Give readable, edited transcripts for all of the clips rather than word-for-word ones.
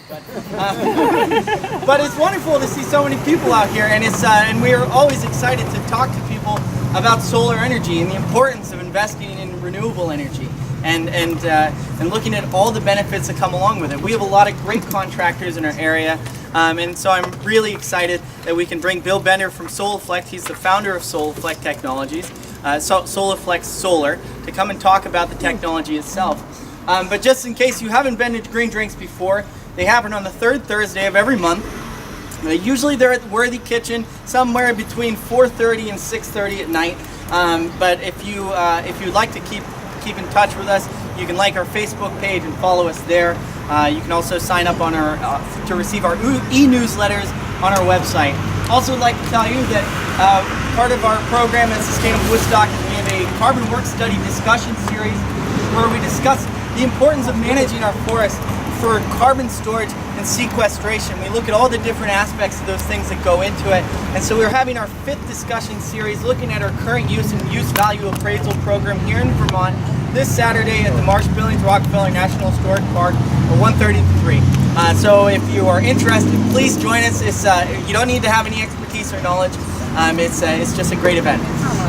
But it's wonderful to see so many people out here, and and we are always excited to talk to people about solar energy and the importance of investing in renewable energy and looking at all the benefits that come along with it. We have a lot of great contractors in our area, and so I'm really excited that we can bring Bill Bender from Solaflect. He's the founder of Solaflect Technologies, Solaflect Solar, to come and talk about the technology itself. But just in case you haven't been to Green Drinks before, they happen on the third Thursday of every month. Usually they're at the Worthy Kitchen, somewhere between 4:30 and 6:30 at night. But if you'd like to keep in touch with us, you can like our Facebook page and follow us there. You can also sign up on our to receive our e-newsletters on our website. Also, would like to tell you that part of our program at Sustainable Woodstock is we have a carbon work study discussion series where we discuss the importance of managing our forest for carbon storage and sequestration. We look at all the different aspects of those things that go into it. And so we're having our 5th discussion series looking at our current use and use value appraisal program here in Vermont this Saturday at the Marsh-Billings Rockefeller National Historic Park at 1:30 to 3. So if you are interested, please join us. You don't need to have any expertise or knowledge. It's just a great event.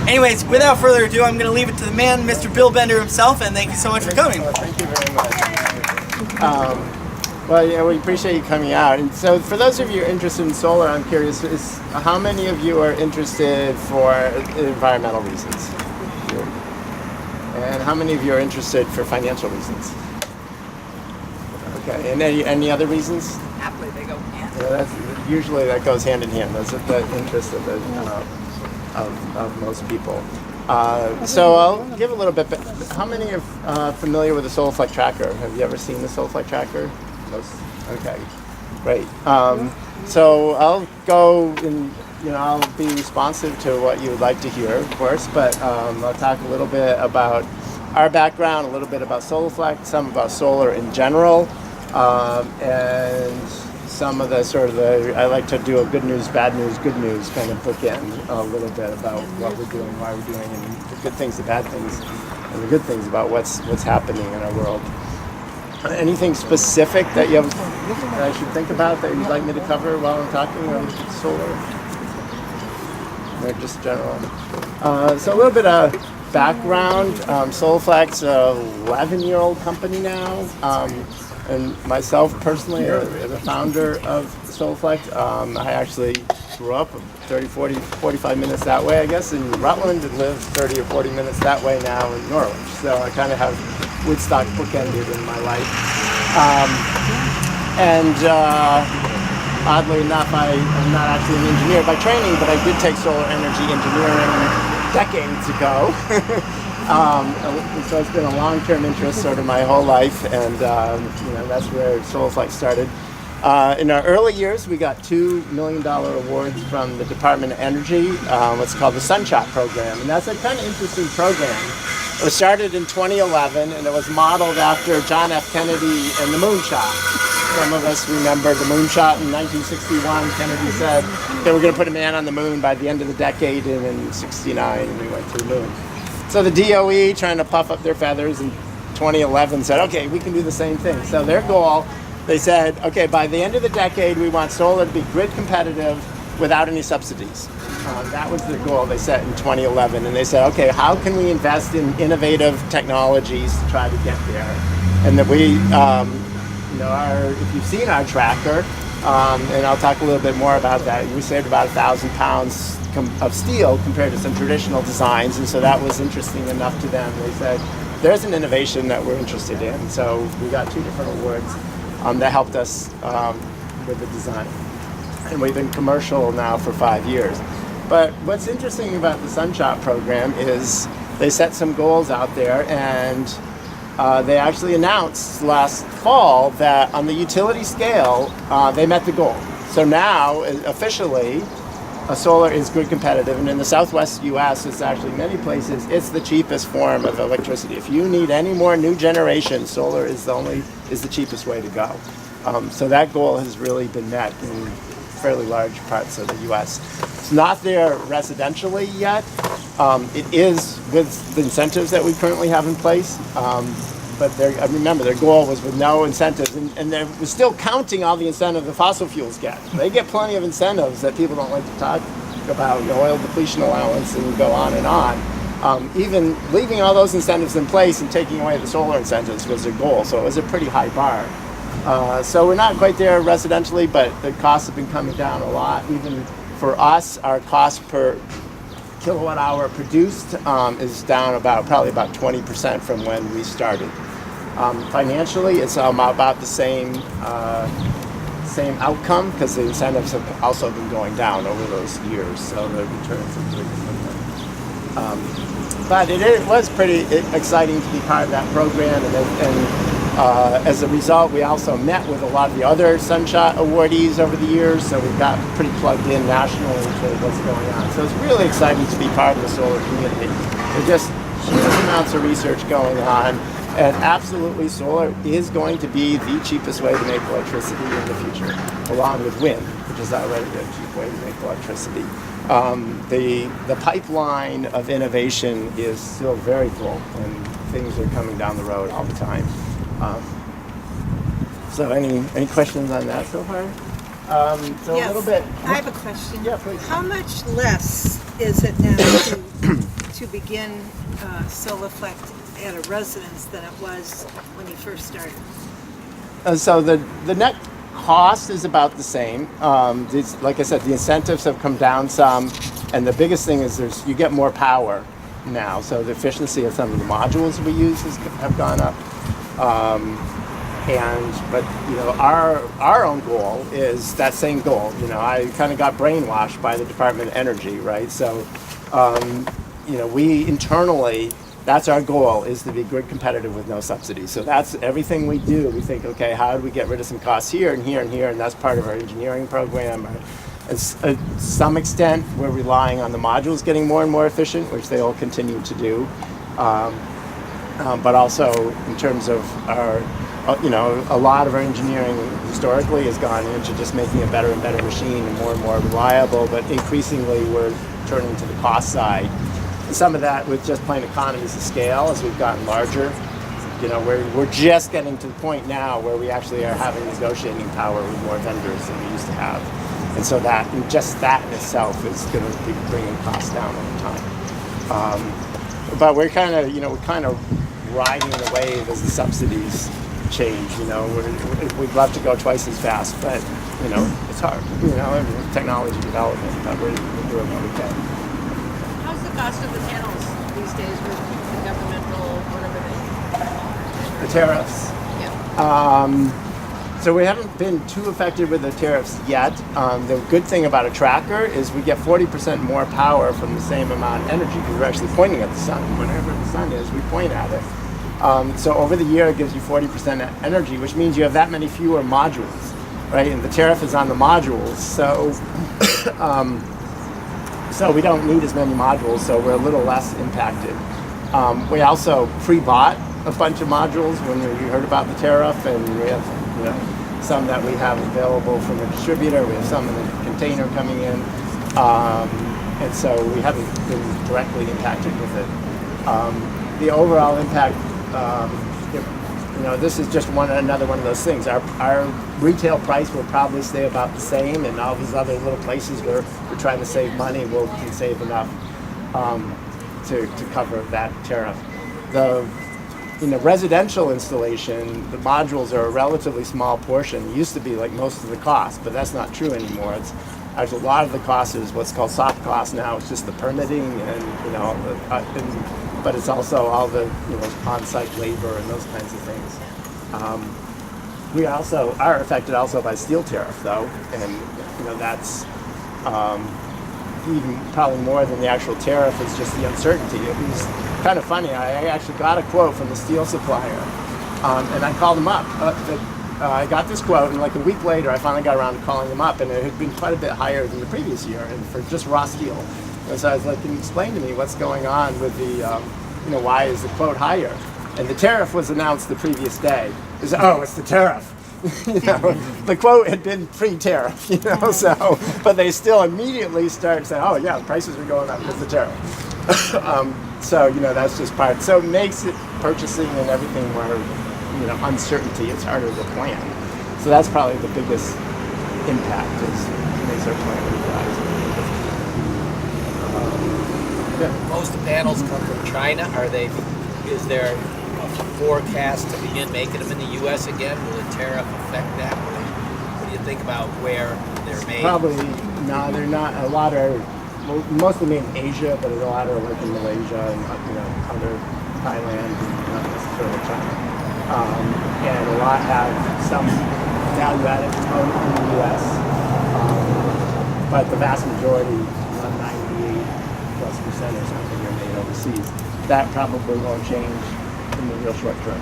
Anyways, without further ado, I'm going to leave it to the man, Mr. Bill Bender himself, and thank you so much for coming. Thank you very much. Well, yeah, we appreciate you coming out. And so for those of you interested in solar, I'm curious, how many of you are interested for environmental reasons? And how many of you are interested for financial reasons? Okay, and any other reasons? Happily, they go hand. Yeah, usually that goes hand in hand. That's the interest of most people. So I'll give a little bit. How many are familiar with the Solaflect tracker? Have you ever seen the Solaflect tracker? Most. Okay, great. So I'll go and I'll be responsive to what you would like to hear, of course. But I'll talk a little bit about our background, a little bit about Solaflect, some about solar in general, and some of the I like to do a good news, bad news, good news kind of bookend a little bit about what we're doing, why we're doing, and the good things, the bad things, and the good things about what's happening in our world. Anything specific that you have that I should think about that you'd like me to cover while I'm talking about solar? Or just general? So a little bit of background. Solaflect's an 11-year-old company now. And myself personally, the founder of Solaflect, I actually grew up 30, 40, 45 minutes that way, I guess, in Rutland, and live 30 or 40 minutes that way now in Norwich. So I kind of have Woodstock bookended in my life. Oddly enough, I'm not actually an engineer by training, but I did take solar energy engineering decades ago. So it's been a long-term interest sort of my whole life, and that's where Solaflect started. In our early years, we got $2 million awards from the Department of Energy, what's called the Sunshot Program, and that's a kind of interesting program. It was started in 2011, and it was modeled after John F. Kennedy and the moonshot. Some of us remember the moonshot in 1961. Kennedy said they were going to put a man on the moon by the end of the decade, and in '69 we went to the moon. So the DOE, trying to puff up their feathers in 2011, said, okay, we can do the same thing. So their goal, they said, okay, by the end of the decade, we want solar to be grid competitive without any subsidies. That was their goal they set in 2011. And they said, okay, how can we invest in innovative technologies to try to get there? And that we, if you've seen our tracker, and I'll talk a little bit more about that, we saved about 1,000 pounds of steel compared to some traditional designs, and so that was interesting enough to them. They said, there's an innovation that we're interested in. So we got 2 different awards that helped us with the design. And we've been commercial now for 5 years. But what's interesting about the Sunshot Program is they set some goals out there, and they actually announced last fall that on the utility scale, they met the goal. So now, officially, solar is grid competitive, and in the Southwest U.S., it's actually many places, it's the cheapest form of electricity. If you need any more new generation, solar is the cheapest way to go. So that goal has really been met in fairly large parts of the U.S. It's not there residentially yet. It is with the incentives that we currently have in place. but remember, their goal was with no incentives, and they were still counting all the incentives the fossil fuels get. They get plenty of incentives that people don't like to talk about, oil depletion allowance, and go on and on. Even leaving all those incentives in place and taking away the solar incentives was their goal, so it was a pretty high bar. So we're not quite there residentially, but the costs have been coming down a lot. Even for us, our cost per kilowatt hour produced is down probably about 20% from when we started. Financially, it's about the same outcome, because the incentives have also been going down over those years, so the returns have been but it was pretty exciting to be part of that program, and as a result, we also met with a lot of the other Sunshot awardees over the years, so we've got pretty plugged in nationally to what's going on. So it's really exciting to be part of the solar community. There's just huge amounts of research going on, and absolutely solar is going to be the cheapest way to make electricity in the future, along with wind, which is already a cheap way to make electricity. The pipeline of innovation is still very full, and things are coming down the road all the time. So any questions on that so far? So yes. A little bit. I have a question. Yeah, please. How much less is it now to begin Solaflect at a residence than it was when you first started? So the net cost is about the same. Like I said, the incentives have come down some, and the biggest thing is you get more power now. So the efficiency of some of the modules we use have gone up. But our own goal is that same goal. I kind of got brainwashed by the Department of Energy, right? So we internally, that's our goal, is to be grid competitive with no subsidies. So that's everything we do. We think, okay, how do we get rid of some costs here and here and here, and that's part of our engineering program. To some extent, we're relying on the modules getting more and more efficient, which they all continue to do. But also in terms of our, a lot of our engineering historically has gone into just making a better and better machine and more reliable, but increasingly we're turning to the cost side. And some of that with just plain economies of scale as we've gotten larger. We're just getting to the point now where we actually are having negotiating power with more vendors than we used to have. And so that in itself is going to be bringing costs down over time. But we're kind of riding the wave as the subsidies change. We'd love to go twice as fast, but it's hard. Technology development, but we're doing what we can. How's the cost of the panels these days with the governmental whatever The tariffs. Yeah. So we haven't been too affected with the tariffs yet. The good thing about a tracker is we get 40% more power from the same amount of energy, because we're actually pointing at the sun. Whenever the sun is, we point at it. So over the year, it gives you 40% energy, which means you have that many fewer modules, right? And the tariff is on the modules. So we don't need as many modules, so we're a little less impacted. We also pre-bought a bunch of modules when we heard about the tariff, and we have some that we have available from a distributor. We have some in the container coming in, and so we haven't been directly impacted with it. The overall impact, this is just another one of those things. Our retail price will probably stay about the same, and all these other little places where we're trying to save money can save enough to cover that tariff. In the residential installation, the modules are a relatively small portion. It used to be like most of the cost, but that's not true anymore. It's actually a lot of the cost is what's called soft cost now. It's just the permitting but it's also all the on-site labor and those kinds of things. We also are affected also by steel tariff though, and that's even probably more than the actual tariff is just the uncertainty. It was kind of funny. I actually got a quote from the steel supplier, and I called them up. I got this quote, and like a week later, I finally got around to calling them up, and it had been quite a bit higher than the previous year, and for just raw steel. And so I was like, "Can you explain to me what's going on with the, why is the quote higher?" And the tariff was announced the previous day. It's the tariff. The quote had been pre-tariff, but they still immediately start saying, "Oh yeah, the prices are going up because of the tariff." So that's just part. So it makes it purchasing and everything more uncertainty. It's harder to plan. So that's probably the biggest impact is it makes our planning wise. Most of the panels come from China. Is there a forecast to begin making them in the U.S. again? Will the tariff affect that? What do you think about where they're made? Probably no, they're not. A lot are mostly made in Asia, but there's a lot are like in Malaysia and other Thailand, and not necessarily China. And a lot have some value-added component in the U.S. But the vast majority, 98+% or something, are made overseas. That probably won't change in the real short term.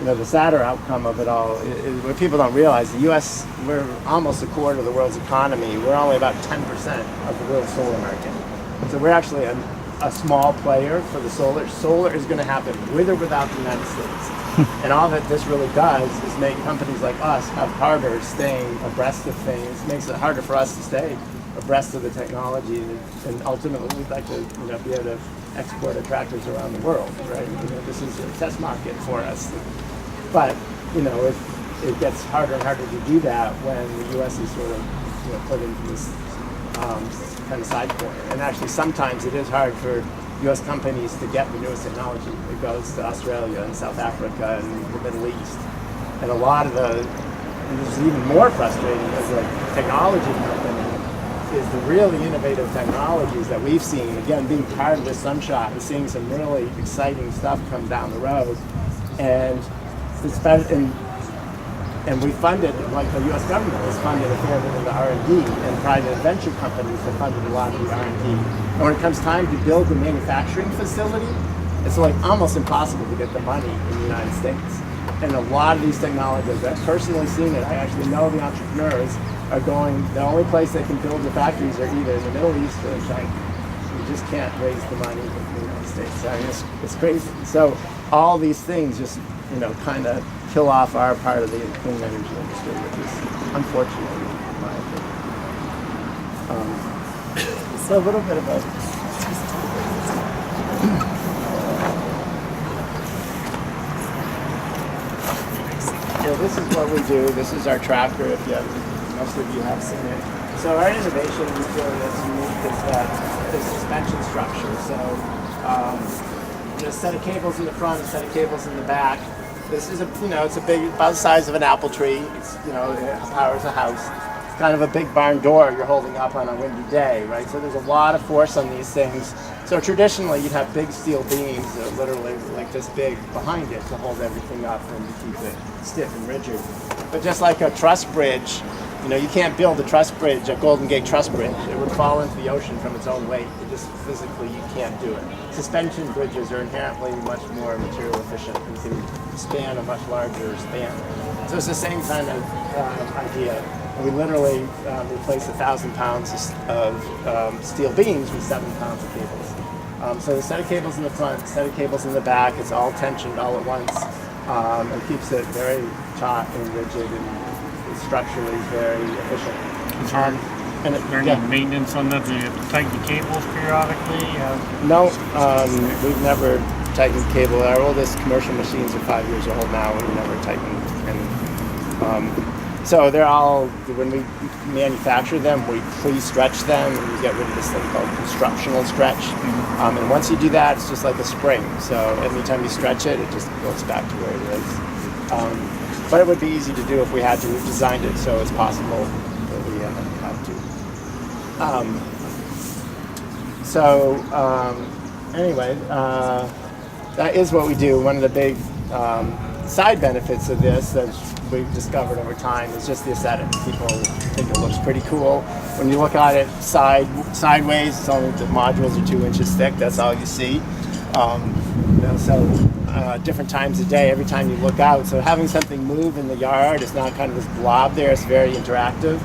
The sadder outcome of it all is what people don't realize. The U.S., we're almost a quarter of the world's economy. We're only about 10% of the world's solar market. So we're actually a small player for the solar. Solar is going to happen with or without the United States. And all that this really does is make companies like us have harder staying abreast of things. It makes it harder for us to stay abreast of the technology, and ultimately we'd like to be able to export our tractors around the world, right? This is a test market for us. But it gets harder and harder to do that when the U.S. is sort of put into this kind of side corner. And actually, sometimes it is hard for U.S. companies to get the newest technology. It goes to Australia and South Africa and the Middle East, and a lot of and this is even more frustrating as a technology company. Is the really innovative technologies that we've seen, again, being part of this Sunshot and seeing some really exciting stuff come down the road. And we funded, like the U.S. government has funded a fair bit of the R&D, and private venture companies have funded a lot of the R&D. And when it comes time to build the manufacturing facility, it's like almost impossible to get the money in the United States. And a lot of these technologies, I've personally seen it, I actually know the entrepreneurs are going, the only place they can build the factories are either in the Middle East or in China. You just can't raise the money in the United States. I mean, it's crazy. So all these things just, kind of kill off our part of the clean energy industry, which is unfortunate, in my opinion. So a little bit about so this is what we do. This is our tractor, if you have, most of you have seen it. So our innovation really that's unique is that the suspension structure. So there's a set of cables in the front, a set of cables in the back. This is it's a big, about the size of an apple tree. It's, it powers a house. It's kind of a big barn door you're holding up on a windy day, right? So there's a lot of force on these things. So traditionally you'd have big steel beams that are literally like this big behind it to hold everything up and to keep it stiff and rigid. But just like a truss bridge, you can't build a truss bridge, a Golden Gate truss bridge. It would fall into the ocean from its own weight. It just physically, you can't do it. Suspension bridges are inherently much more material efficient and can span a much larger span. So it's the same kind of idea. We literally replace 1,000 pounds of steel beams with 7 pounds of cables. So the set of cables in the front, set of cables in the back, it's all tensioned all at once. It keeps it very taut and rigid and structurally very efficient. Is there any maintenance on that? Do you have to tighten the cables periodically? No, we've never tightened cable. Our oldest commercial machines are 5 years old now, and we never tightened any. So they're all, when we manufacture them, we pre-stretch them, and we get rid of this thing called constructional stretch. And once you do that, it's just like a spring. So anytime you stretch it, it just goes back to where it is. But it would be easy to do if we had to. We've designed it so it's possible that we have to. Anyway, that is what we do. One of the big side benefits of this that we've discovered over time is just the aesthetics. People think it looks pretty cool. When you look at it sideways, it's only the modules are 2 inches thick. That's all you see. Different times a day, every time you look out. So having something move in the yard is not kind of this blob there. It's very interactive.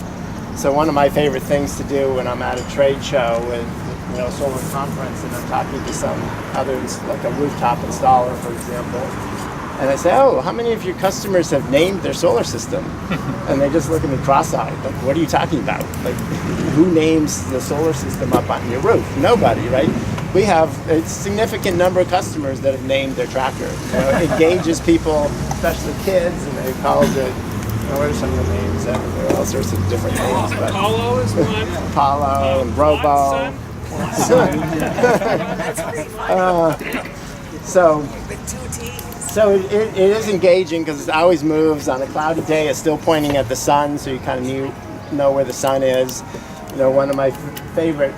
So one of my favorite things to do when I'm at a trade show with a solar conference and I'm talking to some others, like a rooftop installer, for example, And I say, oh, how many of your customers have named their solar system? And they just look at me cross-eyed, like, what are you talking about? Like, who names the solar system up on your roof? Nobody, right? We have a significant number of customers that have named their tracker. It engages people, especially kids, and they call it, what are some of the names? There are all sorts of different names. But Apollo is one. Apollo and Robo. So it is engaging because it always moves. On a cloudy day, it's still pointing at the sun, so you kind of know where the sun is. One of my favorite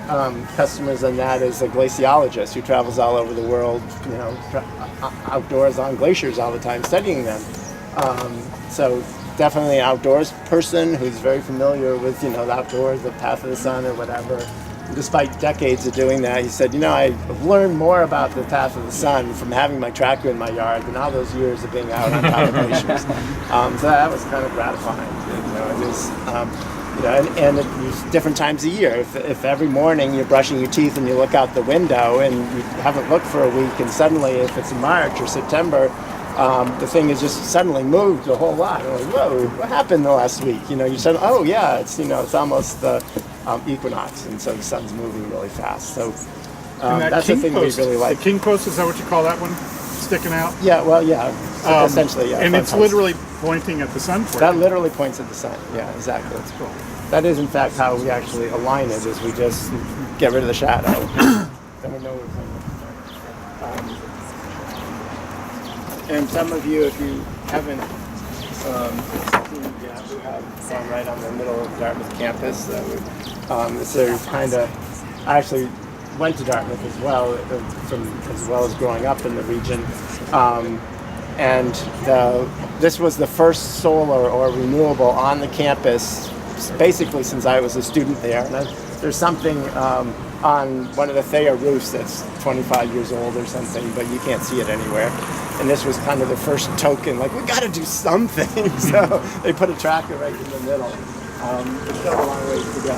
customers on that is a glaciologist who travels all over the world, outdoors on glaciers all the time, studying them. So definitely an outdoors person who's very familiar with, the outdoors, the path of the sun or whatever. Despite decades of doing that, he said, I've learned more about the path of the sun from having my tracker in my yard than all those years of being out on top of glaciers. So that was kind of gratifying. It was, and it's different times a year. If every morning you're brushing your teeth and you look out the window and you haven't looked for a week, and suddenly, if it's March or September, the thing has just suddenly moved a whole lot. You're like, whoa, what happened the last week? You said, oh yeah, it's it's almost the equinox, and so the sun's moving really fast. So that's the thing we really like. The king post, is that what you call that one? Sticking out? Yeah, well, yeah, essentially, yeah. And it's literally pointing at the sun for you. That literally points at the sun. Yeah, exactly. That's cool. That is, in fact, how we actually align it. Is we just get rid of the shadow, then we know where it's going. And some of you, if you haven't seen it yet, we have one right on the middle of Dartmouth campus. So kind of, I actually went to Dartmouth as well, as well as growing up in the region. And this was the first solar or renewable on the campus, basically since I was a student there. And there's something on one of the Thayer roofs that's 25 years old or something, but you can't see it anywhere. And this was kind of the first token, like, we got to do something. So they put a tracker right in the middle. There's still a long ways to go.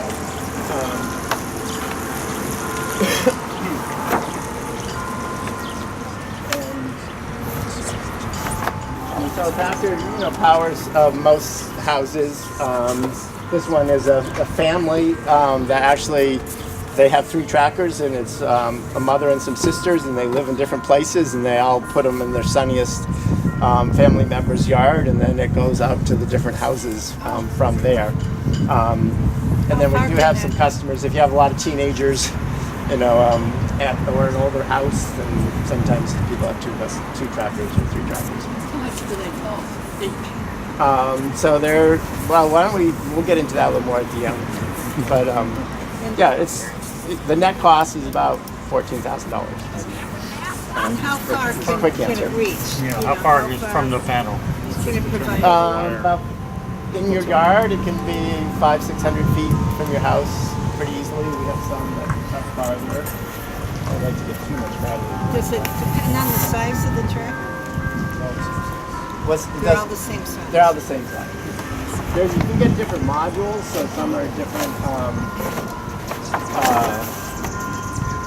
And so Factor, powers most houses. This one is a family that actually, they have 3 trackers, and it's a mother and some sisters, and they live in different places, and they all put them in their sunniest family member's yard, and then it goes out to the different houses from there. And then we do have some customers, if you have a lot of teenagers, or an older house, then sometimes people have 2 trackers or 3 trackers. How much do they cost? So they're, well, we'll get into that a little more at the end. But the net cost is about $14,000. And how far can it reach? Yeah, how far is from the panel? Can it provide? About in your yard, it can be 500-600 feet from your house pretty easily. We have some that are farther. I don't like to get too much farther. Does it depend on the size of the tracker? They're all the same size. They're all the same size. You can get different modules, so some are different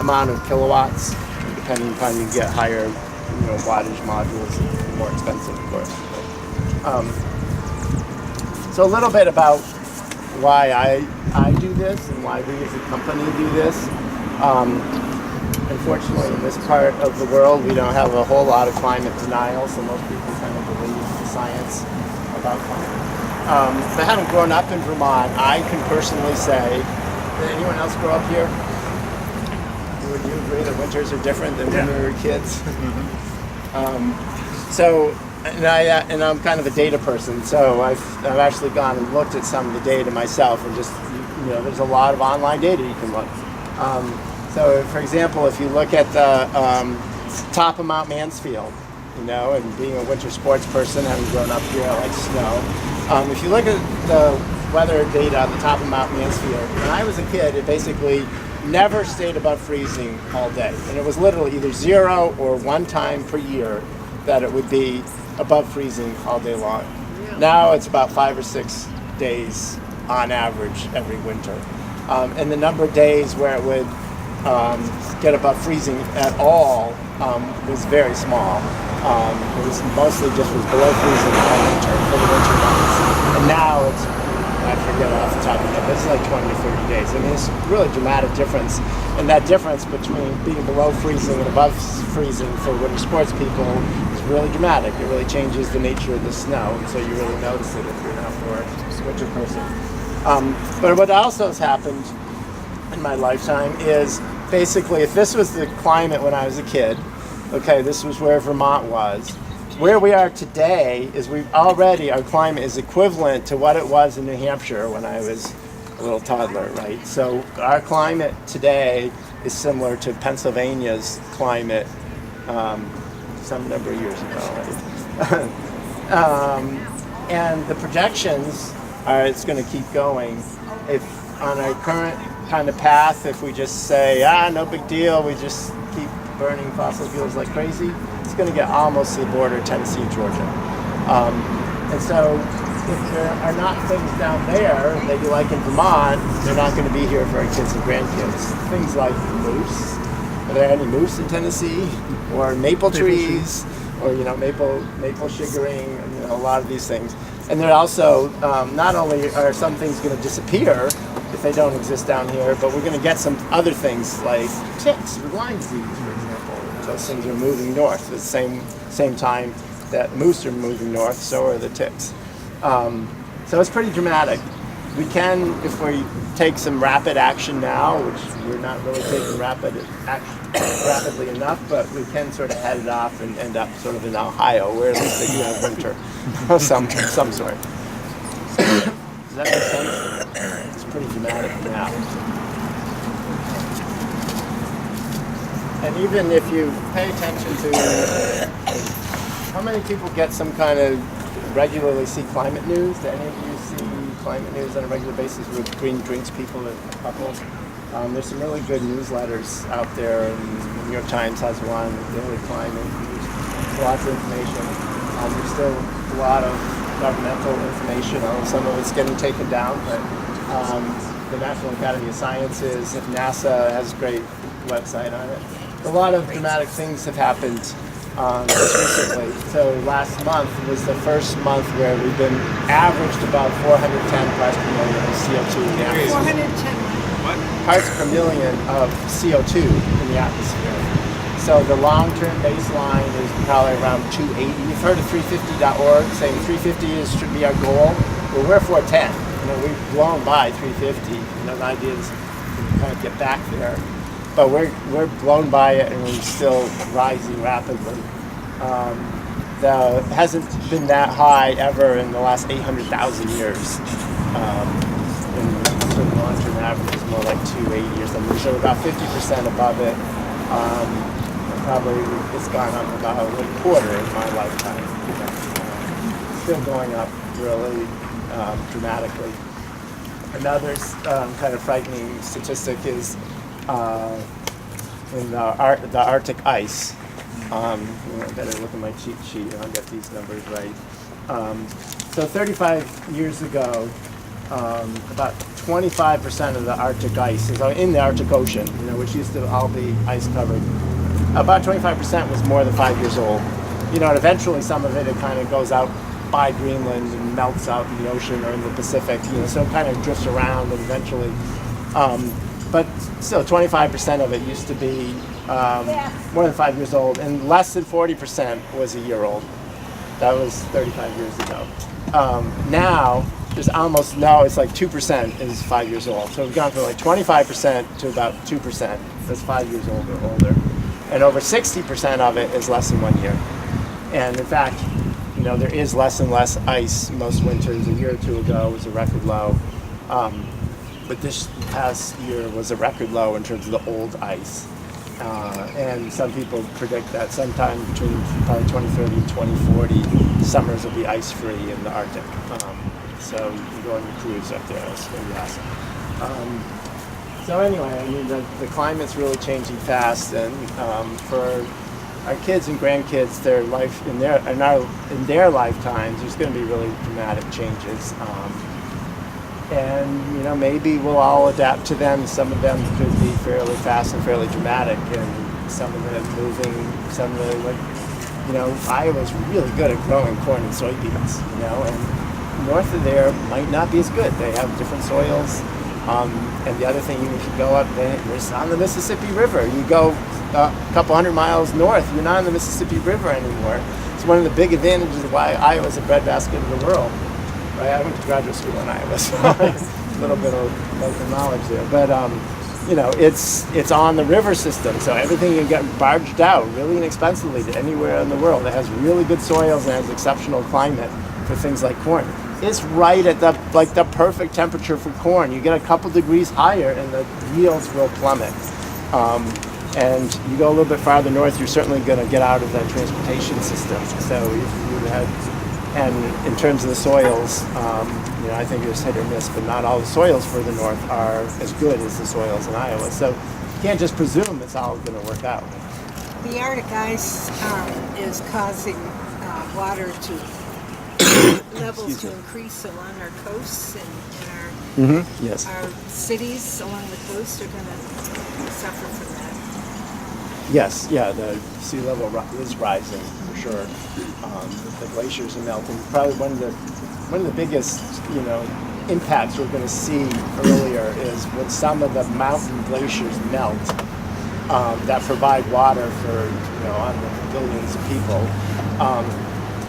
amount of kilowatts. Depending upon, you get higher, wattage modules, more expensive, of course. So a little bit about why I do this and why we as a company do this. Unfortunately, in this part of the world, we don't have a whole lot of climate denial, so most people kind of believe the science about climate. But having grown up in Vermont, I can personally say, did anyone else grow up here? Would you agree that winters are different than when we were kids? And I'm kind of a data person, so I've actually gone and looked at some of the data myself, and just, there's a lot of online data you can look. So, for example, if you look at the top of Mount Mansfield, and being a winter sports person, having grown up here, I like snow. If you look at the weather data on the top of Mount Mansfield, when I was a kid, it basically never stayed above freezing all day. And it was literally either 0 or 1 time per year that it would be above freezing all day long. Yeah. Now it's about 5 or 6 days on average every winter. And the number of days where it would get above freezing at all was very small. It was mostly just was below freezing all winter for the winter months, and now it's, I forget off the top of my head, but it's like 20 to 30 days. I mean, it's a really dramatic difference, and that difference between being below freezing and above freezing for winter sports people is really dramatic. It really changes the nature of the snow, and so you really notice it if you're an outdoor winter person. But what also has happened in my lifetime is basically, if this was the climate when I was a kid, okay, this was where Vermont was. Where we are today is our climate is equivalent to what it was in New Hampshire when I was a little toddler, right? So our climate today is similar to Pennsylvania's climate some number of years ago, right? And the projections are it's going to keep going. If on our current kind of path, if we just say, no big deal, we just keep burning fossil fuels like crazy, it's going to get almost to the border of Tennessee and Georgia. And so if there are not things down there that you like in Vermont, they're not going to be here for our kids and grandkids. Things like moose. Are there any moose in Tennessee? Or maple trees? Or maple sugaring, a lot of these things. And there also, not only are some things going to disappear if they don't exist down here, but we're going to get some other things like ticks with Lyme disease, for example. Those things are moving north at the same time that moose are moving north, so are the ticks. So it's pretty dramatic. We can, if we take some rapid action now, which we're not really taking rapidly enough, but we can sort of head it off and end up sort of in Ohio, where at least they do have winter of some sort. Does that make sense? It's pretty dramatic now. And even if you pay attention to how many people get some kind of regularly see climate news, do any of you see climate news on a regular basis with Green Drinks people and couples? There's some really good newsletters out there, and the New York Times has one, Daily Climate, there's lots of information. There's still a lot of governmental information on some of it's getting taken down, but the National Academy of Sciences, NASA has a great website on it. A lot of dramatic things have happened just recently. So last month was the first month where we've been averaged about 410 parts per million of CO2 in the atmosphere. 410. Parts per million of CO2 in the atmosphere. So the long-term baseline is probably around 280. You've heard of 350.org saying 350 should be our goal. Well, we're 410. We've blown by 350. The idea is to kind of get back there. But we're blown by it, and we're still rising rapidly. It hasn't been that high ever in the last 800,000 years. The long-term average is more like 280 or something. So about 50% above it. Probably it's gone up about a quarter in my lifetime. Still going up really dramatically. Another kind of frightening statistic is in the Arctic ice. I better look at my cheat sheet and I'll get these numbers right. So 35 years ago, about 25% of the Arctic ice is in the Arctic Ocean, which used to all be ice covered. About 25% was more than 5 years old. And eventually some of it kind of goes out by Greenland and melts out in the ocean or in the Pacific, so it kind of drifts around and eventually. But still, 25% of it used to be more than 5 years old, and less than 40% was a year old. That was 35 years ago. Now, there's almost it's like 2% is 5 years old. So we've gone from like 25% to about 2% that's 5 years old or older. And over 60% of it is less than 1 year. And in fact, there is less and less ice most winters. A year or two ago was a record low. But this past year was a record low in terms of the old ice. And some people predict that sometime between probably 2030 and 2040, summers will be ice-free in the Arctic. So you can go on your cruise up there. It's going to be awesome. So anyway, the climate's really changing fast, and for our kids and grandkids, their life in their lifetimes, there's going to be really dramatic changes. And maybe we'll all adapt to them. Some of them could be fairly fast and fairly dramatic, and some of them moving, some really like you know, Iowa's really good at growing corn and soybeans, you know, and north of there might not be as good. They have different soils. And the other thing, you can go up there, you're on the Mississippi River. You go a couple hundred miles north, you're not on the Mississippi River anymore. It's one of the big advantages of why Iowa's a breadbasket of the world. Right? I went to graduate school in Iowa, so a little bit of local knowledge there. But you know, it's on the river system, so everything can get barged out really inexpensively to anywhere in the world. It has really good soils and has exceptional climate for things like corn. It's right at the perfect temperature for corn. You get a couple degrees higher and the yields will plummet. And you go a little bit farther north, you're certainly going to get out of that transportation system. So if you had, and in terms of the soils, you know, I think it's hit or miss, but not all the soils further north are as good as the soils in Iowa. So you can't just presume it's all going to work out. The Arctic ice is causing water levels to increase along our coasts, and Yes. our cities along the coast are going to suffer from that. Yes, yeah, the sea level is rising for sure. The glaciers are melting. Probably one of the biggest, you know, impacts we're going to see earlier is when some of the mountain glaciers melt that provide water for, you know, on the billions of people.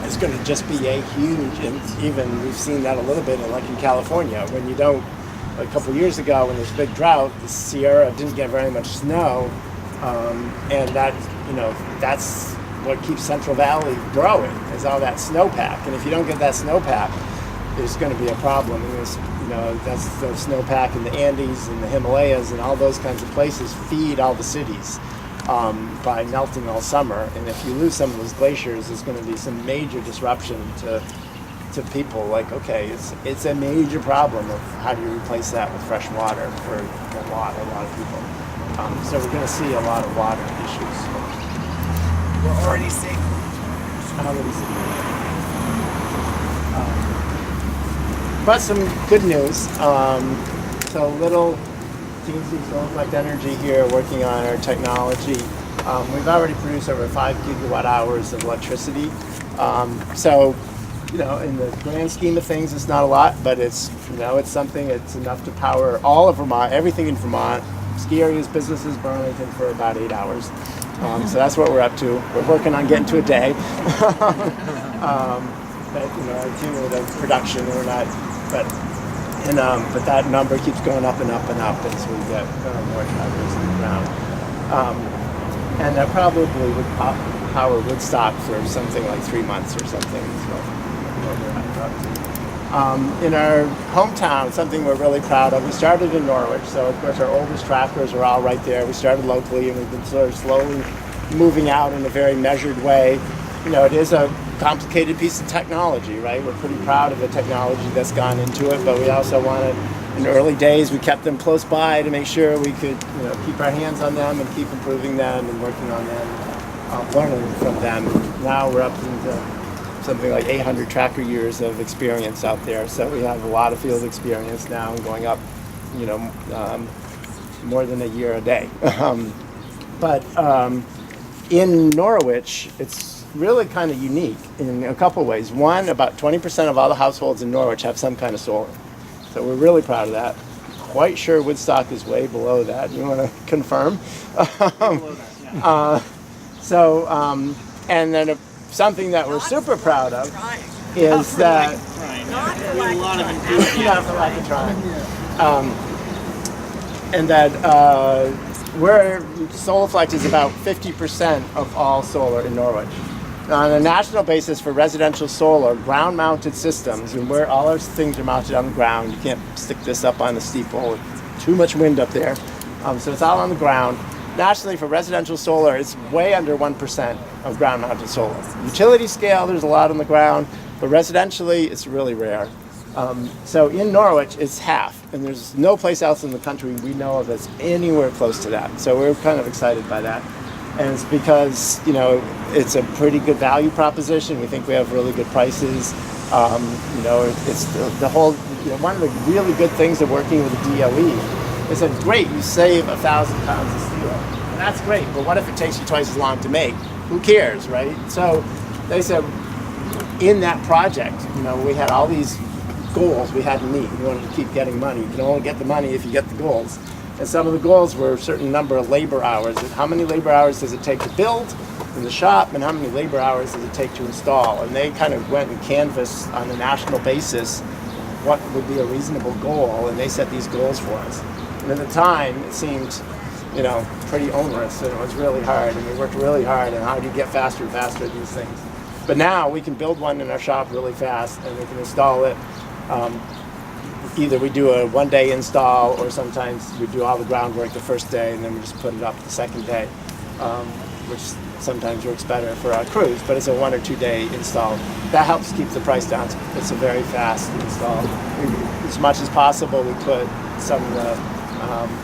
It's going to just be a huge, and even we've seen that a little bit in California, when you don't, a couple years ago when there's a big drought, the Sierra didn't get very much snow, and that, you know, that's what keeps Central Valley growing, is all that snowpack. And if you don't get that snowpack, there's going to be a problem. And there's, you know, that's the snowpack in the Andes and the Himalayas and all those kinds of places feed all the cities. By melting all summer, and if you lose some of those glaciers, there's going to be some major disruption to people. Like, okay, it's a major problem of how do you replace that with fresh water for a lot of people. So we're going to see a lot of water issues. We're already seeing. But some good news. So little teensy Solaflect Energy here working on our technology. We've already produced over 5 gigawatt hours of electricity. So, you know, in the grand scheme of things, it's not a lot, but it's, you know, it's something. It's enough to power all of Vermont, everything in Vermont, ski areas, businesses, Burlington for about 8 hours. So that's what we're up to. We're working on getting to a day. But, you know, our team with the production, we're not, but that number keeps going up and up and up as we get more travelers in the ground. And that probably would power Woodstock for something like 3 months or something. In our hometown, something we're really proud of, we started in Norwich, so of course our oldest trackers are all right there. We started locally and we've been sort of slowly moving out in a very measured way. You know, it is a complicated piece of technology, right? We're pretty proud of the technology that's gone into it, but we also wanted, in the early days, we kept them close by to make sure we could, you know, keep our hands on them and keep improving them and working on them, learning from them. Now we're up into something like 800 tracker years of experience out there, so we have a lot of field experience now and going up, you know, more than a year a day. But in Norwich, it's really kind of unique in a couple ways. One, about 20% of all the households in Norwich have some kind of solar. So we're really proud of that. Quite sure Woodstock is way below that. You want to confirm? And then something that we're super proud of is that... Not for A lot of enthusiasm. Yeah, for lack of trying. And that Solaflect is about 50% of all solar in Norwich. Now, on a national basis for residential solar, ground-mounted systems, and where all our things are mounted on the ground, you can't stick this up on the steeple, too much wind up there. So it's all on the ground. Nationally, for residential solar, it's way under 1% of ground-mounted solar. Utility scale, there's a lot on the ground, but residentially, it's really rare. So in Norwich, it's half, and there's no place else in the country we know of that's anywhere close to that. So we're kind of excited by that. And it's because, you know, it's a pretty good value proposition. We think we have really good prices. You know, it's the whole, you know, one of the really good things of working with the DOE is that, great, you save 1,000 pounds of steel. And that's great, but what if it takes you twice as long to make? who cares, right? So they said, in that project, we had all these goals we had to meet. We wanted to keep getting money. You can only get the money if you get the goals. And some of the goals were a certain number of labor hours. How many labor hours does it take to build in the shop, and how many labor hours does it take to install? And they kind of went and canvassed on a national basis what would be a reasonable goal, and they set these goals for us. And at the time, it seemed, pretty onerous, and it was really hard, and we worked really hard on how do you get faster and faster at these things. But now we can build one in our shop really fast, and we can install it. Either we do a one-day install, or sometimes we do all the groundwork the first day, and then we just put it up the second day, which sometimes works better for our crews, but it's a 1 or 2 day install. That helps keep the price down. It's a very fast install. As much as possible, we put some of the,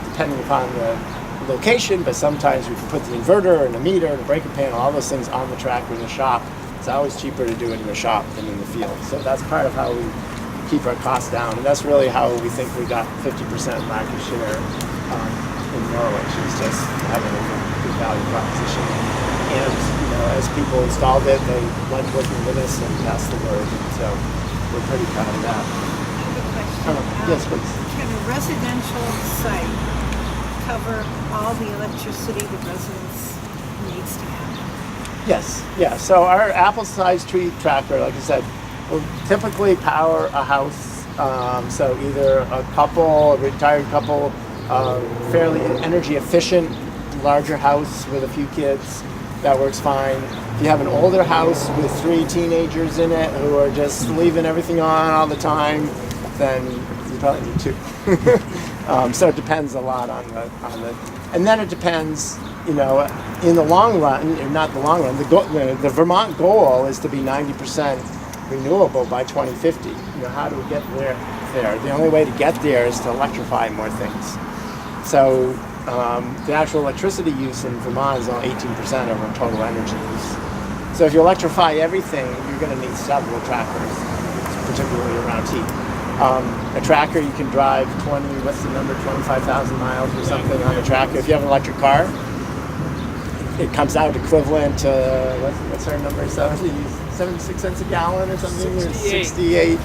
depending upon the location, but sometimes we can put the inverter and the meter and the breaker panel, all those things on the tractor in the shop. It's always cheaper to do it in the shop than in the field. So that's part of how we keep our costs down, and that's really how we think we got 50% market share in Norwich, is just having a good value proposition. And as people installed it, they liked working with us and passed the word, and so we're pretty proud of that. I have a question. Yes, please. Can a residential site cover all the electricity the residence needs to have? Yes, yeah. So our apple-sized tree tracker, like I said, will typically power a house. So either a retired couple, fairly energy efficient, larger house with a few kids, that works fine. If you have an older house with 3 teenagers in it who are just leaving everything on all the time, then you probably need 2. So it depends a lot on the, and then it depends, in the long run, or not the long run, the Vermont goal is to be 90% renewable by 2050. How do we get there? The only way to get there is to electrify more things. So the actual electricity use in Vermont is only 18% of our total energy use. So if you electrify everything, you're going to need several trackers, particularly around heat. A tracker, you can drive 25,000 miles or something on a tracker. If you have an electric car, it comes out equivalent to, what's our number, 76 cents a gallon or something? 68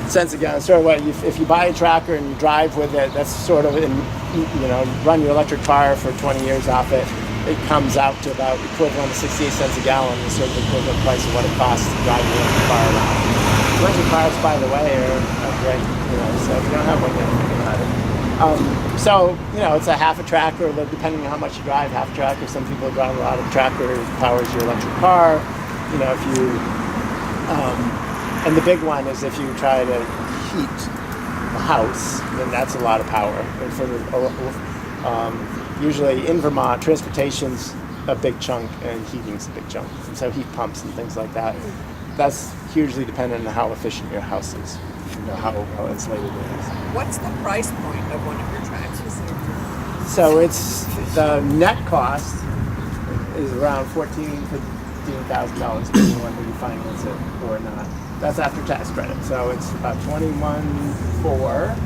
cents a gallon. So if you buy a tracker and you drive with it, that's sort of, run your electric car for 20 years off it, it comes out to about equivalent to 68 cents a gallon, is sort of the equivalent price of what it costs to drive your electric car around. Electric cars, by the way, are great, so if you don't have one yet, think about it. So, it's a half a tracker, depending on how much you drive, half a tracker. Some people drive a lot of tracker, it powers your electric car. If you, and the big one is if you try to heat a house, then that's a lot of power. And for the, usually in Vermont, transportation's a big chunk and heating's a big chunk. And so heat pumps and things like that. That's hugely dependent on how efficient your house is, how well insulated it is. What's the price point of one of your tractors? So it's the net cost is around $15,000 depending on whether you finance it or not. That's after tax credit. So it's about $21,400,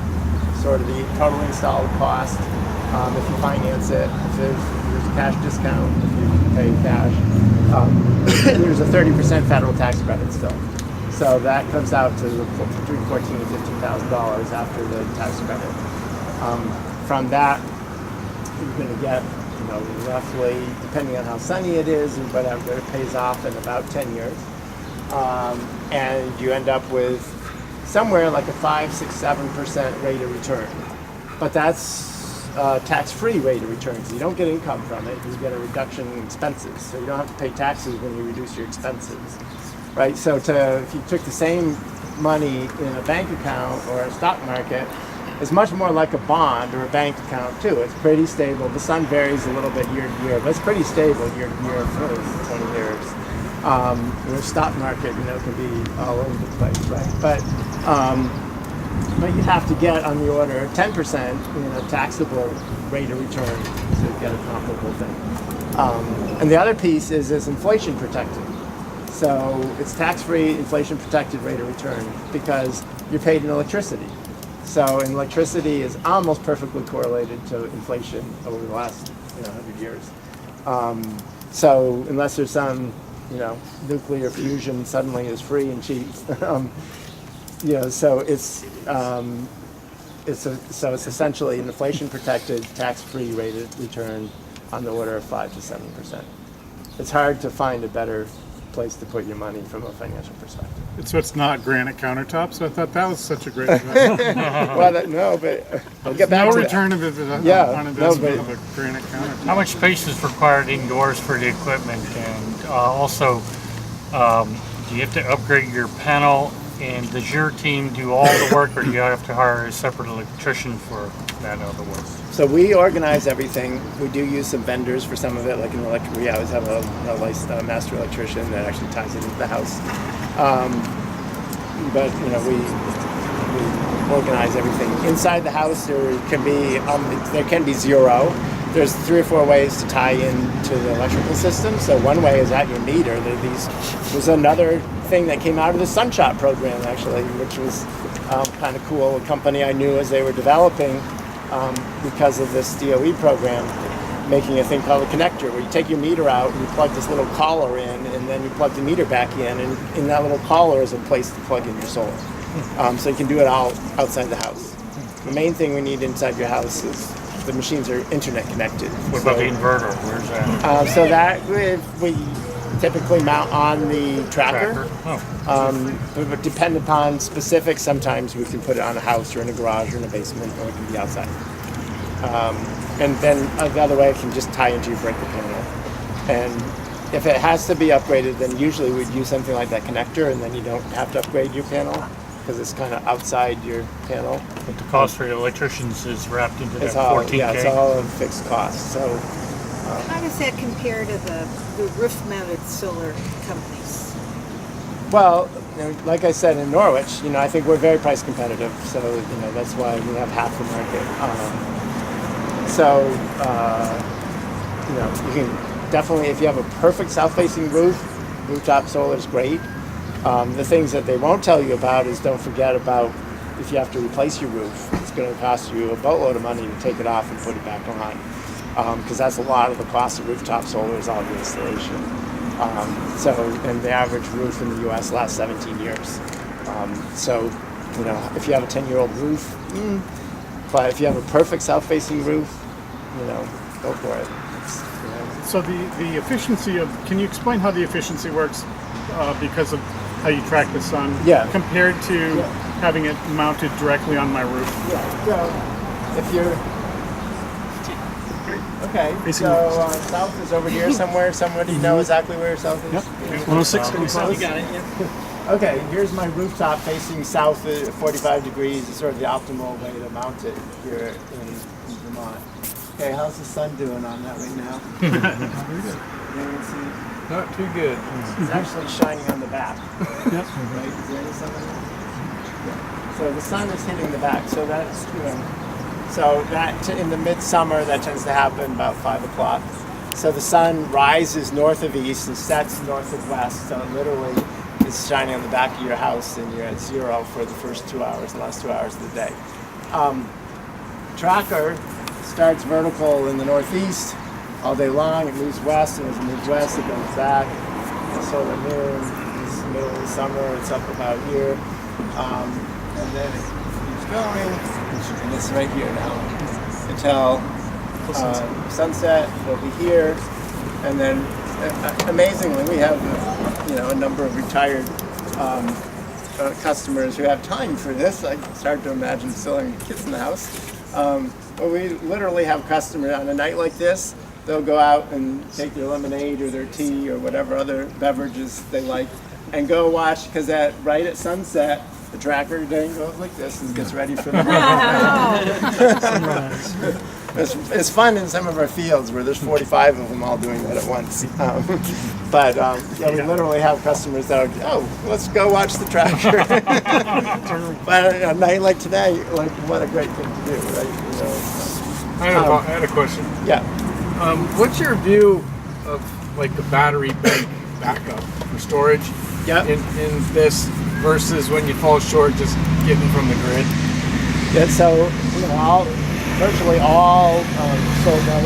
sort of the total installed cost. If you finance it, if there's a cash discount, if you pay cash, there's a 30% federal tax credit still. So that comes out to between $14,000 and $15,000 after the tax credit. From that, you're going to get, roughly, depending on how sunny it is and whatever, it pays off in about 10 years. And you end up with somewhere like a 5, 6, 7% rate of return. But that's tax-free rate of return, because you don't get income from it. You get a reduction in expenses. So you don't have to pay taxes when you reduce your expenses. Right, so if you took the same money in a bank account or a stock market, it's much more like a bond or a bank account too. It's pretty stable. The sun varies a little bit year to year, but it's pretty stable year to year for 20 years. Where stock market, can be all over the place, right? But you have to get on the order of 10% in a taxable rate of return to get a comparable thing. And the other piece is inflation protected. So it's tax-free, inflation-protected rate of return because you're paid in electricity. So electricity is almost perfectly correlated to inflation over the last 100 years. So unless there's some, nuclear fusion suddenly is free and cheap, so it's essentially an inflation-protected, tax-free rate of return on the order of 5 to 7%. It's hard to find a better place to put your money from a financial perspective. So it's not granite countertops? I thought that was such a great investment. Well, no, but I'll get back No to return that. on investment of a granite countertop. How much space is required indoors for the equipment? And also, do you have to upgrade your panel? And does your team do all the work, or do you have to hire a separate electrician for that other work? So we organize everything. We do use some vendors for some of it, like an electric. We always have a master electrician that actually ties it into the house. But we organize everything inside the house. There can be zero. There's 3 or 4 ways to tie into the electrical system. So one way is at your meter. There's another thing that came out of the Sunshot Program, actually, which was kind of cool. A company I knew as they were developing, because of this DOE program, making a thing called a connector, where you take your meter out and you plug this little collar in, and then you plug the meter back in, and in that little collar is a place to plug in your solar. So you can do it all outside the house. The main thing we need inside your house is the machines are internet connected. What about the inverter? Where's that? So that we typically mount on the tracker. But depending upon specifics, sometimes we can put it on a house or in a garage or in a basement, or it can be outside. And then the other way, it can just tie into your breaker panel. And if it has to be upgraded, then usually we'd use something like that connector, and then you don't have to upgrade your panel because it's kind of outside your panel. But the cost for the electricians is wrapped into that It's all, $14K? yeah, it's all a fixed cost. So How does that compare to the roof-mounted solar companies? well, like I said, in Norwich, I think we're very price competitive. So that's why we have half the market. You can definitely, if you have a perfect south-facing rooftop solar is great. The things that they won't tell you about is don't forget about if you have to replace your roof. It's going to cost you a boatload of money to take it off and put it back on, because that's a lot of the cost of rooftop solar is all the installation. And the average roof in the U.S. lasts 17 years. If you have a 10-year-old roof, but if you have a perfect south-facing roof, go for it. So the efficiency can you explain how the efficiency works because of how you track the sun compared to having it mounted directly on my roof? Yeah, so if you're... Okay, so south is over here somewhere. Somebody know exactly where south is? Yep, 106 degrees south. You got it, yeah. Okay, here's my rooftop facing south at 45 degrees. It's sort of the optimal way to mount it here in Vermont. Okay, how's the sun doing on that right now? Not too good. It's actually shining on the back. Right? Is there any sun on there? Yeah. So the sun is hitting the back. So that's, so that in the midsummer, that tends to happen about 5 o'clock. So the sun rises north of east and sets north of west. So it literally is shining on the back of your house, and you're at zero for the first 2 hours, the last 2 hours of the day. Tracker starts vertical in the northeast all day long. It moves west, and as it moves west, it goes back. The solar moon is the middle of the summer. It's up about here, and then it keeps going, and it's right here now until sunset. It'll be here, and then amazingly, we have a number of retired customers who have time for this. I started to imagine still having kids in the house. But we literally have customers on a night like this. They'll go out and take their lemonade or their tea or whatever other beverages they like, and go watch, because right at sunset, the tracker then goes like this and gets ready for the sunrise. It's fun in some of our fields where there's 45 of them all doing that at once. We literally have customers that are, let's go watch the tracker. But a night like today, what a great thing to do, right? I had a question. Yeah. What's your view of the battery bank backup for storage in this versus when you fall short just getting from the grid? Yeah, so virtually all,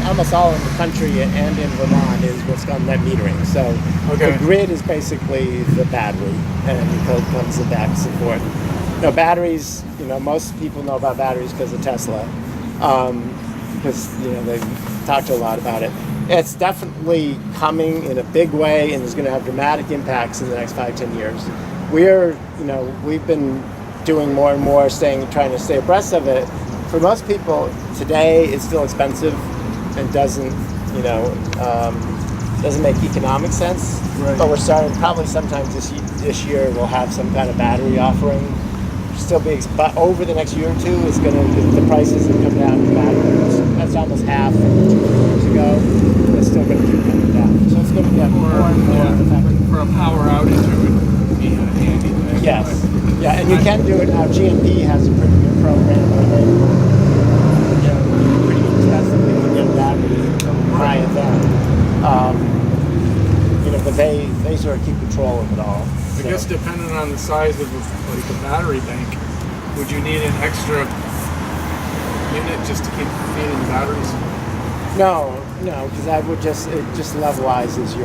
almost all in the country and in Vermont is what's called net metering. So the grid is basically the battery, and it comes the back support. Batteries, most people know about batteries because of Tesla, because they've talked a lot about it. It's definitely coming in a big way, and is going to have dramatic impacts in the next 5-10 years. We've been doing more and more, trying to stay abreast of it. For most people today, it's still expensive and doesn't make economic sense. Right. But we're starting probably sometime this year we'll have some kind of battery offering. But over the next year or two, the prices have come down in batteries. That's almost half from 2 years ago. It's still going to keep coming down. So it's going to get more and more effective. For a power outage, it would be a handy thing. Yes. Yeah, and you can do it now. GMP has a pretty good program where they, pretty successfully can get batteries high at them. But they sort of keep control of it all. I guess depending on the size of a battery bank, would you need an extra unit just to keep feeding the batteries? No, because it just levelizes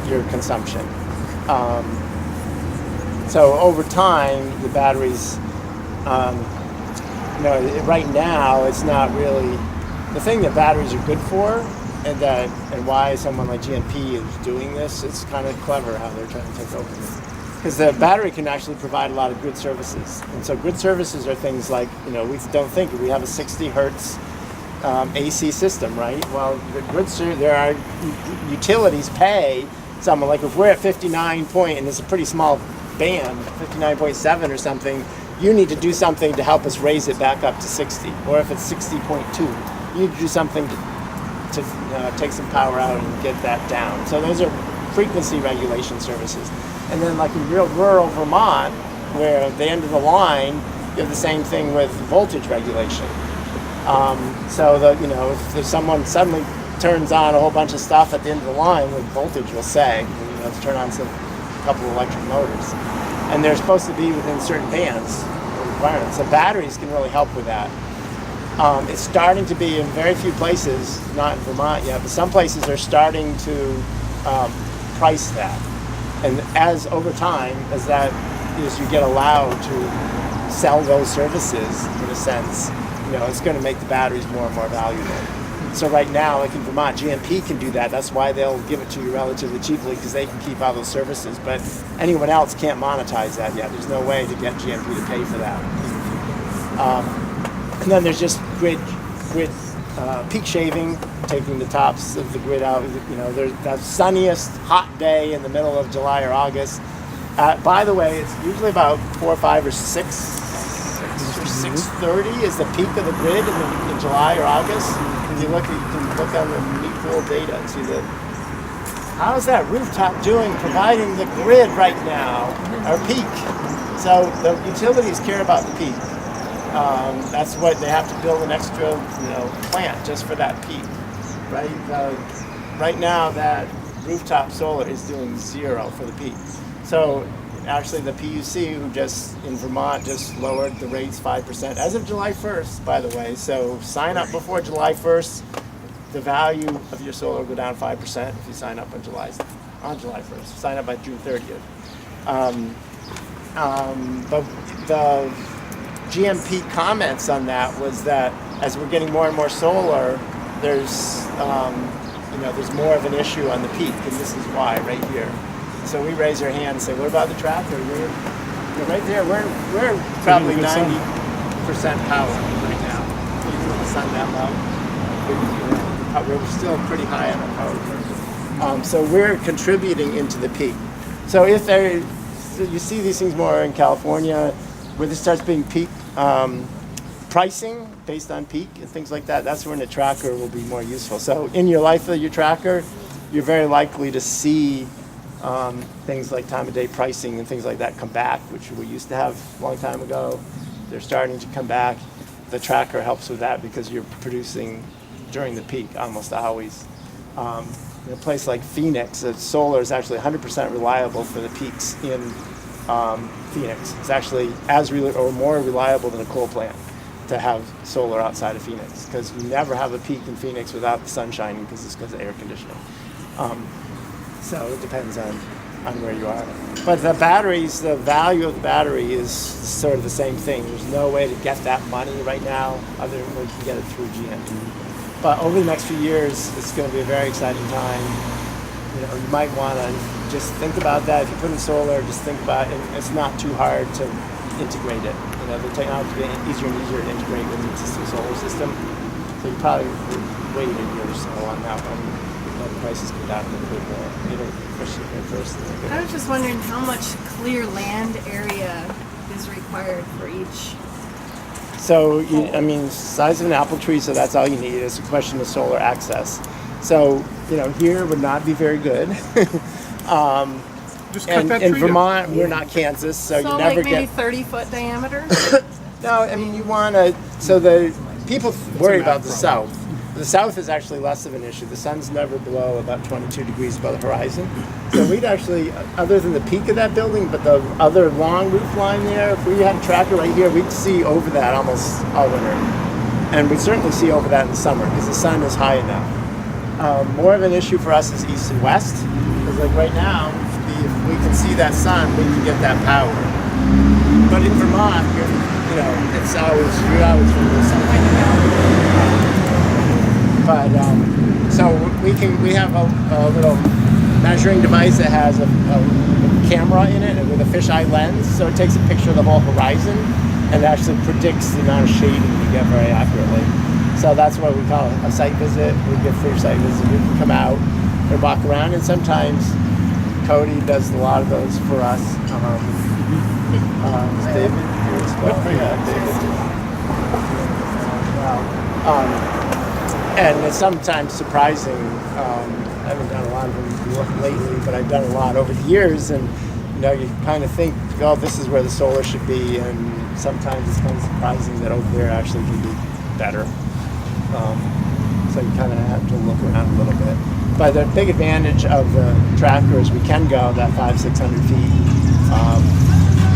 your consumption. So over time, the batteries, right now it's not really the thing that batteries are good for, and why someone like GMP is doing this. It's kind of clever how they're trying to take over this, because the battery can actually provide a lot of grid services. And so grid services are things like, we don't think we have a 60 hertz AC system, right? Well, there are utilities pay someone, like if we're at 59 point, and it's a pretty small band, 59.7 or something, you need to do something to help us raise it back up to 60. Or if it's 60.2, you need to do something to take some power out and get that down. So those are frequency regulation services. And then like in real rural Vermont, where at the end of the line, you have the same thing with voltage regulation. If someone suddenly turns on a whole bunch of stuff at the end of the line, the voltage will sag. You have to turn on a couple of electric motors. And they're supposed to be within certain bands or requirements. So batteries can really help with that. It's starting to be in very few places, not in Vermont yet, but some places are starting to price that. And over time, as you get allowed to sell those services, in a sense, it's going to make the batteries more and more valuable. So right now, like in Vermont, GMP can do that. That's why they'll give it to you relatively cheaply, because they can keep all those services. But anyone else can't monetize that yet. There's no way to get GMP to pay for that. And then there's just grid peak shaving, taking the tops of the grid out. There's that sunniest hot day in the middle of July or August. By the way, it's usually about 4 or 5 or 6 or 6:30 is the peak of the grid in July or August. You can look on the neat cool data and see that. How's that rooftop doing providing the grid right now, our peak? So the utilities care about the peak. That's what they have to build an extra, plant just for that peak, right? Right now, that rooftop solar is doing 0 for the peak. So actually, the PUC, in Vermont, just lowered the rates 5% as of July 1st, by the way. So sign up before July 1st. The value of your solar will go down 5% if you sign up on July 1st. Sign up by June 30th. But the GMP comments on that was that as we're getting more and more solar, there's more of an issue on the peak, and this is why right here. So we raise our hand and say, what about the tracker? We're right there. We're probably 90% power right now. Even with the sun that low, we're still pretty high on the power curve. So we're contributing into the peak. So you see these things more in California, where this starts being peak pricing based on peak and things like that. That's when the tracker will be more useful. So in your life of your tracker, you're very likely to see things like time of day pricing and things like that come back, which we used to have a long time ago. They're starting to come back. The tracker helps with that because you're producing during the peak almost always. In a place like Phoenix, solar is actually 100% reliable for the peaks in Phoenix. It's actually or more reliable than a coal plant. to have solar outside of Phoenix, because you never have a peak in Phoenix without the sun shining, because it's because of air conditioning. So it depends on where you are. But the batteries, the value of the battery is sort of the same thing. There's no way to get that money right now other than we can get it through GM. But over the next few years, it's going to be a very exciting time. You know, you might want to just think about that. If you put in solar, just think about it. It's not too hard to integrate it. You know, the technology is getting easier and easier to integrate with the existing solar system. So you probably would wait a year or so on that one. Let the prices go down a little bit more. It'll push it in first. I was just wondering how much clear land area is required for each. So, I mean, size of an apple tree, so that's all you need. It's a question of solar access. So, you know, here would not be very good. Just cut that in tree Vermont, we're not Kansas, so you never like maybe get... 30-foot diameter? No, I mean, you want to... So the people worry about the south. The south is actually less of an issue. The sun's never below about 22 degrees above the horizon. So we'd actually, other than the peak of that building, but the other long roof line there, if we had a tracker right here, we'd see over that almost all winter. And we'd certainly see over that in the summer because the sun is high enough. More of an issue for us is east and west. Because like right now, if we can see that sun, we can get that power. But in Vermont, you're always from the sun. But so we have a little measuring device that has a camera in it with a fisheye lens, so it takes a picture of the whole horizon and actually predicts the amount of shading you get very accurately. So that's what we call a site visit. We get free site visit. We can come out and walk around, and sometimes Cody does a lot of those for us. David here as well. Yeah, David. And it's sometimes surprising. I haven't done a lot of them lately, but I've done a lot over the years. And you kind of think, oh, this is where the solar should be, and sometimes it's kind of surprising that over there actually can be better. So you kind of have to look around a little bit. But the big advantage of the tracker is we can go that 500-600 feet.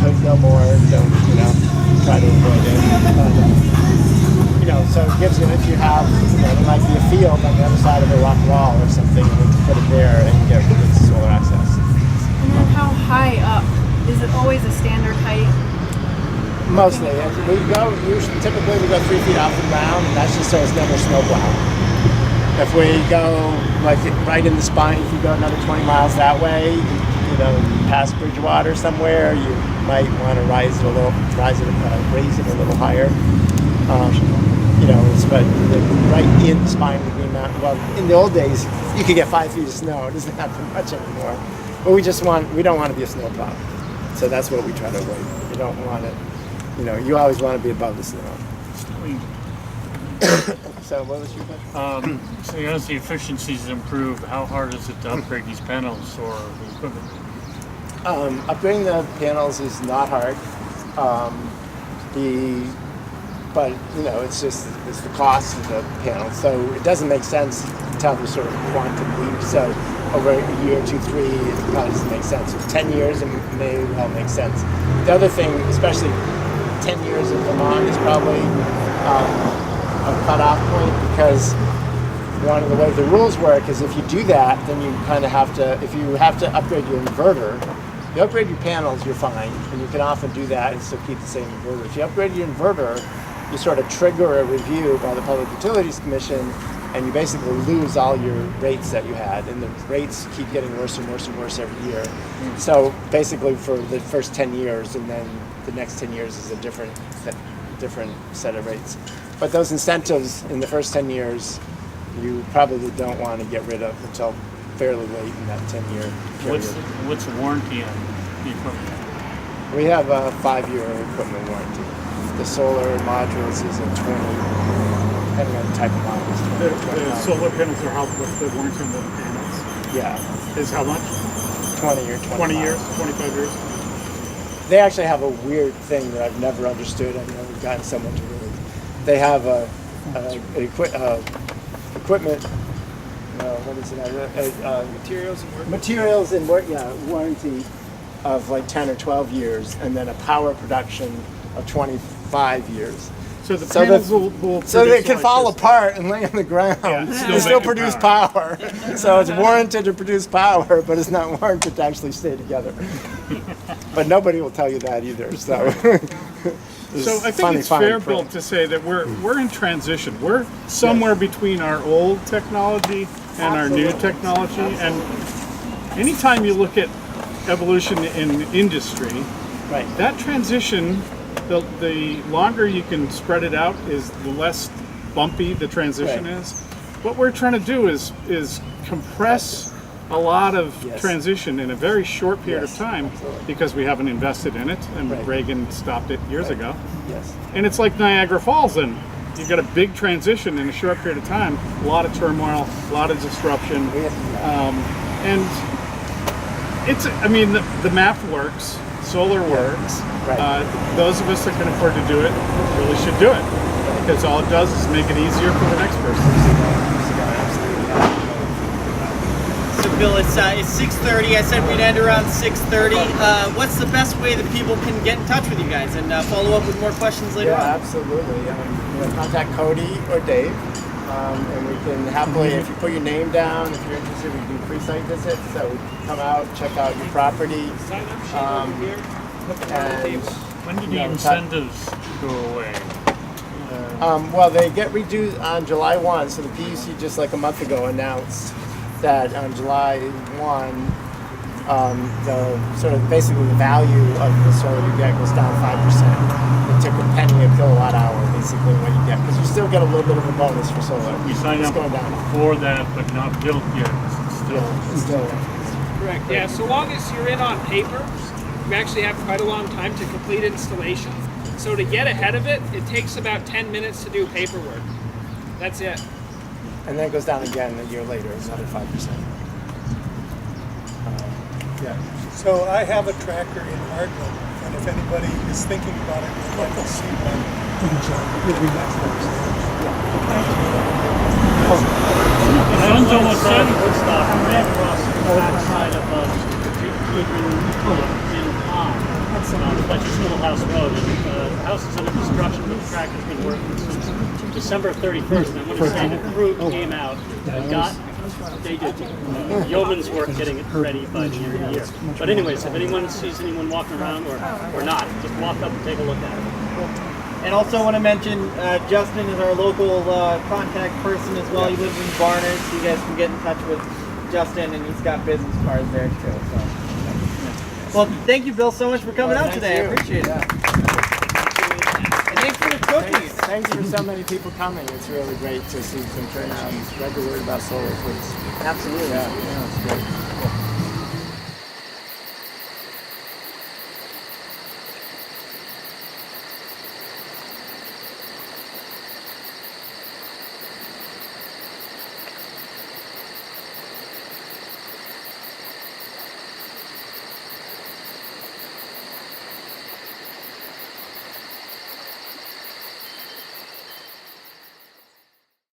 Could go more. Don't try to avoid it. So it gives you, if you have, there might be a field on the other side of a rock wall or something, and we can put it there and get solar access. And then how high up? Is it always a standard height? Mostly. Typically we go 3 feet off the ground, and that's just so it's never snowplow. If we go like right in the spine, if you go another 20 miles that way, past Bridgewater somewhere, you might want to raise it a little higher. But right in the spine of the Green Mountain. Well, in the old days, you could get 5 feet of snow. It doesn't happen much anymore. But we don't want to be a snowplow. So that's what we try to avoid. You don't want it, you always want to be above the snow. So what was your question? So as the efficiencies improve, how hard is it to upgrade these panels or the equipment? Upgrading the panels is not hard. But it's the cost of the panel. So it doesn't make sense to have a sort of quantum leap. So over a year, 2, 3, it probably doesn't make sense. With 10 years, it may well make sense. The other thing, especially 10 years in Vermont, is probably a cutoff point, because one of the ways the rules work is if you do that, then you kind of have to, if you have to upgrade your inverter, if you upgrade your panels, you're fine, and you can often do that and still keep the same inverter. If you upgrade your inverter, you sort of trigger a review by the Public Utilities Commission, and you basically lose all your rates that you had, and the rates keep getting worse and worse and worse every year. So basically for the first 10 years, and then the next 10 years is a different set of rates. But those incentives in the first 10 years, you probably don't want to get rid of until fairly late in that 10-year period. What's the warranty on the equipment? We have a 5-year equipment warranty. The solar modules is a 20, depending on the type of models. The solar panels are how, what's the warranty on the panels? Yeah. Is how much? 20 or 25. 20 years, 25 years? They actually have a weird thing that I've never understood. I've never gotten someone to really. They have equipment. What is it? Materials and warranty of like 10 or 12 years, and then a power production of 25 years. So the So panels that- will So they produce can fall electricity. apart and lay on the ground and still still make produce power. So it's warranted to produce power, but it's not warranted to actually stay together. But nobody will tell you that either. So, So I think it's fair, Bill, to say that we're in transition. We're somewhere between our old technology and our new technology. And anytime you look at evolution in industry, Right. that transition, the longer you can spread it out, is the less bumpy the transition Right. is. What we're trying to do is compress a lot of Yes. transition in a very short period Yes, of time absolutely. because we haven't invested in it, and Right. Reagan stopped it years ago. Yes. And it's like Niagara Falls then. You've got a big transition in a short period of time, a lot of turmoil, a lot of disruption. And it's, I mean, the math works, solar works. Right. Those of us that can afford to do it really should do it, because all it does is make it easier for the next person. So Bill, it's 6:30. I said we'd end around 6:30. What's the best way that people can get in touch with you guys and follow up with more questions later Yeah, on? absolutely. Contact Cody or Dave, and we can happily, if you put your name down, if you're interested, we do free site visits. So we can come out, check out your property. And When did the Yeah, incentives go away? well, they get reduced on July 1. So the PUC just like a month ago announced that on July 1, the sort of basically the value of the solar you get goes down 5%. It took a penny a kilowatt hour, basically, what you get, because you still get a little bit of a bonus for solar. We signed It's up going down. for that, but not built yet. It's still. Yeah, it's still. Correct, yeah, so long as you're in on paper, you actually have quite a long time to complete installation. So to get ahead of it, it takes about 10 minutes to do paperwork. That's it. And then it goes down again a year later, another 5%. Yeah. So I have a tracker in Hartland, and if anybody is thinking about it, would like to see one. Sun's almost done. Woodstock, right across the backside of that's just Schoolhouse Road. And, the house is under construction, but the tractor's been working since December 31st. And I want to say the crew came out and they did yeoman's work getting it ready by the end of the year. But anyways, if anyone sees anyone walking around or not, just walk up and take a look at it. And also want to mention Justin is our local contact person as well. He lives in Barnard, so you guys can get in touch with Justin, and he's got business cards there too. So. Well, thank you, Bill, so much for coming out today. I appreciate it. And thanks for the cookies. Thanks for so many people coming. It's really great to see some turnout and spread the word about solar, please. Absolutely. Yeah, it's great.